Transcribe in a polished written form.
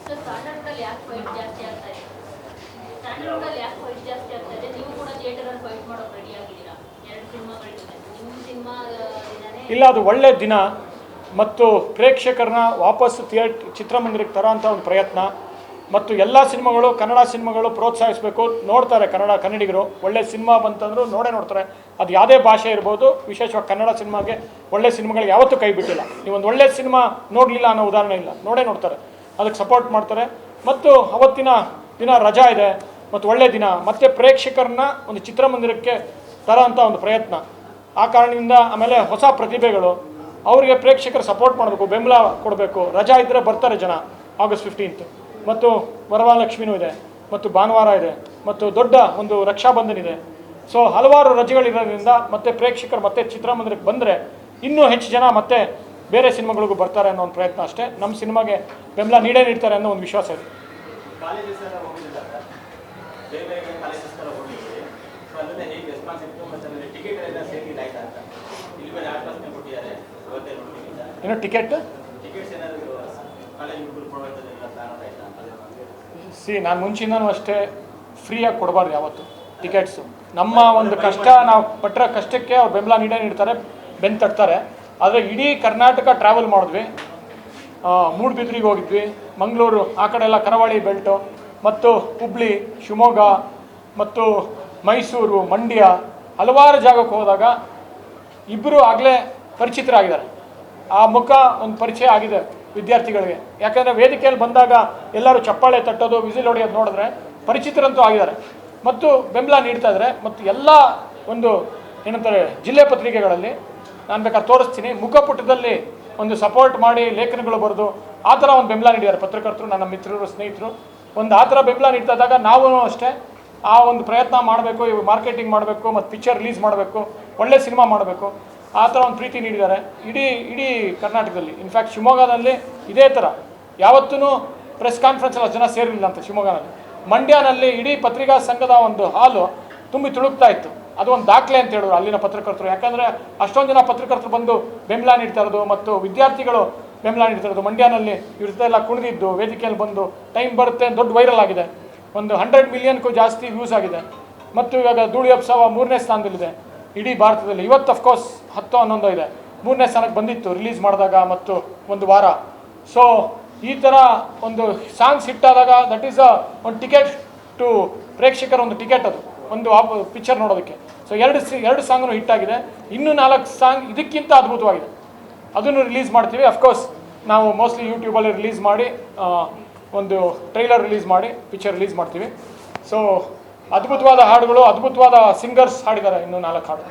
So ಸ್ಟ್ಯಾಂಡರ್ಡ್ನಲ್ಲಿ ಯಾಕೆ fight ಜಾಸ್ತಿ ಆಗ್ತಾ ಇದೆ? ಸ್ಟ್ಯಾಂಡರ್ಡ್ನಲ್ಲಿ ಯಾಕೆ ಫೈಟ್ ಜಾಸ್ತಿ ಆಗ್ತಾ ಇದೆ? ನೀವು ಕೂಡ ಥಿಯೇಟರಲ್ಲಿ ಫೈಟ್ ಮಾಡೋಕೆ ರೆಡಿ ಆಗಿದ್ದೀರಾ? 2 ಸಿನಿಮಾಗಳಿದೆ, ನಿಮ್ಮ ಸಿನಿಮಾ ದಿನನೇ ಇಲ್ಲ, ಅದು ಒಳ್ಳೆ ದಿನ ಮತ್ತು ಪ್ರೇಕ್ಷಕರನ್ನ ವಾಪಸ್ ಚಿತ್ರಮಂದಿರಕ್ಕೆ ತರೋಂಥ ಒಂದು ಪ್ರಯತ್ನ ಮತ್ತು ಎಲ್ಲ ಸಿನಿಮಾಗಳು, ಕನ್ನಡ ಸಿನಿಮಾಗಳು ಪ್ರೋತ್ಸಾಹಿಸಬೇಕು. ನೋಡ್ತಾರೆ ಕನ್ನಡಿಗರು, ಒಳ್ಳೆ ಸಿನಿಮಾ ಬಂತಂದ್ರು ನೋಡ್ತಾರೆ. ಅದು ಯಾವುದೇ ಭಾಷೆ ಇರ್ಬೋದು, ವಿಶೇಷವಾಗಿ ಕನ್ನಡ ಸಿನಿಮಾಗೆ ಒಳ್ಳೆ ಸಿನಿಮಾಗಳಿಗೆ ಯಾವತ್ತೂ ಕೈ ಬಿಟ್ಟಿಲ್ಲ. ನೀವೊಂದು ಒಳ್ಳೆ ಸಿನಿಮಾ ನೋಡಲಿಲ್ಲ ಅನ್ನೋ ಉದಾಹರಣೆ ಇಲ್ಲ, ನೋಡ್ತಾರೆ, ಅದಕ್ಕೆ ಸಪೋರ್ಟ್ ಮಾಡ್ತಾರೆ. ಮತ್ತು ಅವತ್ತಿನ ದಿನ ರಜಾ ಇದೆ ಮತ್ತು ಒಳ್ಳೆ ದಿನ, ಮತ್ತು ಪ್ರೇಕ್ಷಕರನ್ನ ಒಂದು ಚಿತ್ರಮಂದಿರಕ್ಕೆ ತರೋಂಥ ಒಂದು ಪ್ರಯತ್ನ. ಆ ಕಾರಣದಿಂದ ಆಮೇಲೆ ಹೊಸ ಪ್ರತಿಭೆಗಳು, ಅವರಿಗೆ ಪ್ರೇಕ್ಷಕರು ಸಪೋರ್ಟ್ ಮಾಡಬೇಕು, ಬೆಂಬಲ ಕೊಡಬೇಕು. ರಜಾ ಇದ್ದರೆ ಬರ್ತಾರೆ ಜನ. August 15 ಮತ್ತು ವರಮಹಾಲಕ್ಷ್ಮಿನೂ ಇದೆ ಮತ್ತು ಭಾನುವಾರ ಇದೆ ಮತ್ತು ದೊಡ್ಡ ಒಂದು ರಕ್ಷಾಬಂಧನ ಇದೆ. ಸೊ ಹಲವಾರು ರಜೆಗಳಿರೋದ್ರಿಂದ ಮತ್ತೆ ಪ್ರೇಕ್ಷಕರು ಮತ್ತೆ ಚಿತ್ರಮಂದಿರಕ್ಕೆ ಬಂದರೆ ಇನ್ನೂ ಹೆಚ್ಚು ಜನ ಮತ್ತೆ ಬೇರೆ ಸಿನಿಮಾಗಳಿಗೂ ಬರ್ತಾರೆ ಅನ್ನೋ ಒಂದು ಪ್ರಯತ್ನ ಅಷ್ಟೇ. ನಮ್ಮ ಸಿನಿಮಾಗೆ ಬೆಂಬಲ ನೀಡ್ತಾರೆ ಅನ್ನೋ ಒಂದು ವಿಶ್ವಾಸ ಇದೆ. ಏನು ಟಿಕೆಟ್ ನಾನು ಮುಂಚಿಂದನೂ ಅಷ್ಟೇ ಫ್ರೀಯಾಗಿ ಕೊಡಬಾರ್ದು ಯಾವತ್ತು ಟಿಕೆಟ್ಸು. ನಮ್ಮ ಒಂದು ಕಷ್ಟ, ನಾವು ಪಟ್ಟಿರೋ ಕಷ್ಟಕ್ಕೆ ಅವ್ರು ಬೆಂಬಲ ನೀಡ್ತಾರೆ, ಬೆನ್ನು ತಟ್ತಾರೆ. ಆದರೆ ಇಡೀ ಕರ್ನಾಟಕ ಟ್ರಾವೆಲ್ ಮಾಡಿದ್ವಿ, ಮೂಡುಬಿದ್ರಿಗೆ ಹೋಗಿದ್ವಿ, ಮಂಗಳೂರು ಆ ಕಡೆ ಎಲ್ಲ ಕರಾವಳಿ ಬೆಲ್ಟು ಮತ್ತು ಹುಬ್ಳಿ, ಶಿವಮೊಗ್ಗ ಮತ್ತು ಮೈಸೂರು, ಮಂಡ್ಯ ಹಲವಾರು ಜಾಗಕ್ಕೆ ಹೋದಾಗ ಇಬ್ಬರು ಆಗಲೇ ಪರಿಚಿತರಾಗಿದ್ದಾರೆ. ಆ ಮುಖ ಒಂದು ಪರಿಚಯ ಆಗಿದೆ ವಿದ್ಯಾರ್ಥಿಗಳಿಗೆ. ಯಾಕಂದರೆ ವೇದಿಕೆಯಲ್ಲಿ ಬಂದಾಗ ಎಲ್ಲರೂ ಚಪ್ಪಾಳೆ ತಟ್ಟೋದು, ವಿಸಿಲ್ ಹೊಡೆಯೋದು ನೋಡಿದ್ರೆ ಪರಿಚಿತರಂತೂ ಆಗಿದ್ದಾರೆ ಮತ್ತು ಬೆಂಬಲ ನೀಡ್ತಾ ಇದ್ದಾರೆ. ಮತ್ತು ಎಲ್ಲ ಒಂದು ಏನಂತಾರೆ ಜಿಲ್ಲೆ ಪತ್ರಿಕೆಗಳಲ್ಲಿ ನಾನು ಬೇಕಾದ್ರೆ ತೋರಿಸ್ತೀನಿ, ಮುಖಪುಟದಲ್ಲಿ ಒಂದು ಸಪೋರ್ಟ್ ಮಾಡಿ ಲೇಖನಗಳು ಬರೆದು ಆ ಥರ ಒಂದು ಬೆಂಬಲ ನೀಡಿದ್ದಾರೆ ಪತ್ರಕರ್ತರು, ನನ್ನ ಮಿತ್ರರು, ಸ್ನೇಹಿತರು. ಒಂದು ಆ ಥರ ಬೆಂಬಲ ನೀಡ್ತಾ ಇದ್ದಾಗ ನಾವು ಅಷ್ಟೇ ಆ ಒಂದು ಪ್ರಯತ್ನ ಮಾಡಬೇಕು, ಇವು ಮಾರ್ಕೆಟಿಂಗ್ ಮಾಡಬೇಕು ಮತ್ತು ಪಿಕ್ಚರ್ ರಿಲೀಸ್ ಮಾಡಬೇಕು, ಒಳ್ಳೆ ಸಿನಿಮಾ ಮಾಡಬೇಕು, ಆ ಥರ ಒಂದು ಪ್ರೀತಿ ನೀಡಿದ್ದಾರೆ ಇಡೀ ಕರ್ನಾಟಕದಲ್ಲಿ. ಇನ್ಫ್ಯಾಕ್ಟ್ ಶಿವಮೊಗ್ಗದಲ್ಲಿ ಇದೇ ಥರ ಯಾವತ್ತೂ ಪ್ರೆಸ್ ಕಾನ್ಫರೆನ್ಸಲ್ಲಿ ಜನ ಸೇರಿರಲಿಲ್ಲ ಅಂತ ಶಿವಮೊಗ್ಗನಲ್ಲಿ. ಮಂಡ್ಯನಲ್ಲಿ ಇಡೀ ಪತ್ರಿಕಾ ಸಂಘದ ಒಂದು ಹಾಲು ತುಂಬಿ ತುಳುಕ್ತಾ ಇತ್ತು. ಅದು ಒಂದು ದಾಖಲೆ ಅಂತ ಹೇಳಿದ್ರು ಅಲ್ಲಿನ ಪತ್ರಕರ್ತರು. ಯಾಕಂದರೆ ಅಷ್ಟೊಂದು ಜನ ಪತ್ರಕರ್ತರು ಬಂದು ಬೆಂಬಲ ನೀಡ್ತಾ ಇರೋದು ಮತ್ತು ವಿದ್ಯಾರ್ಥಿಗಳು ಬೆಂಬಲ ನೀಡ್ತಾ ಇರೋದು. ಮಂಡ್ಯನಲ್ಲಿ ಇವ್ರ ಜೊತೆ ಎಲ್ಲ ಕುಣಿದಿದ್ದು, ವೇದಿಕೆಯಲ್ಲಿ ಬಂದು ಟೈಮ್ ಬರುತ್ತೆ, ದೊಡ್ಡ ವೈರಲ್ ಆಗಿದೆ. ಒಂದು 100 ಮಿಲಿಯನ್ಗೂ ಜಾಸ್ತಿ ವ್ಯೂಸ್ ಆಗಿದೆ. ಮತ್ತು ಇವಾಗ ಧೂಳಿ ಉತ್ಸವ 3ನೇ ಸ್ಥಾನದಲ್ಲಿದೆ ಇಡೀ ಭಾರತದಲ್ಲಿ. ಇವತ್ತು ಅಫ್ಕೋರ್ಸ್ 10-11 ಇದೆ, 3ನೇ ಸ್ಥಾನಕ್ಕೆ ಬಂದಿತ್ತು ರಿಲೀಸ್ ಮಾಡಿದಾಗ ಮತ್ತು ಒಂದು ವಾರ. ಸೊ ಈ ಥರ ಒಂದು ಸಾಂಗ್ಸ್ ಹಿಟ್ಟಾದಾಗ ದಟ್ ಈಸ್ ಒಂದು ಟಿಕೆಟ್ ಟು ಪ್ರೇಕ್ಷಕರ ಒಂದು ಟಿಕೆಟ್, ಅದು ಒಂದು ಪಿಕ್ಚರ್ ನೋಡೋದಕ್ಕೆ. ಸೊ ಎರಡು ಸಾಂಗ್ನು ಹಿಟ್ಟಾಗಿದೆ. ಇನ್ನೂ 4 ಸಾಂಗ್ ಇದಕ್ಕಿಂತ ಅದ್ಭುತವಾಗಿದೆ, ಅದನ್ನು ರಿಲೀಸ್ ಮಾಡ್ತೀವಿ. ಅಫ್ಕೋರ್ಸ್ ನಾವು ಮೋಸ್ಟ್ಲಿ ಯೂಟ್ಯೂಬಲ್ಲಿ ರಿಲೀಸ್ ಮಾಡಿ ಒಂದು ಟ್ರೈಲರ್ ರಿಲೀಸ್ ಮಾಡಿ ಪಿಕ್ಚರ್ ರಿಲೀಸ್ ಮಾಡ್ತೀವಿ. ಸೊ ಅದ್ಭುತವಾದ ಹಾಡುಗಳು, ಅದ್ಭುತವಾದ ಸಿಂಗರ್ಸ್ ಹಾಡಿದ್ದಾರೆ ಇನ್ನೂ 4 ಹಾಡು.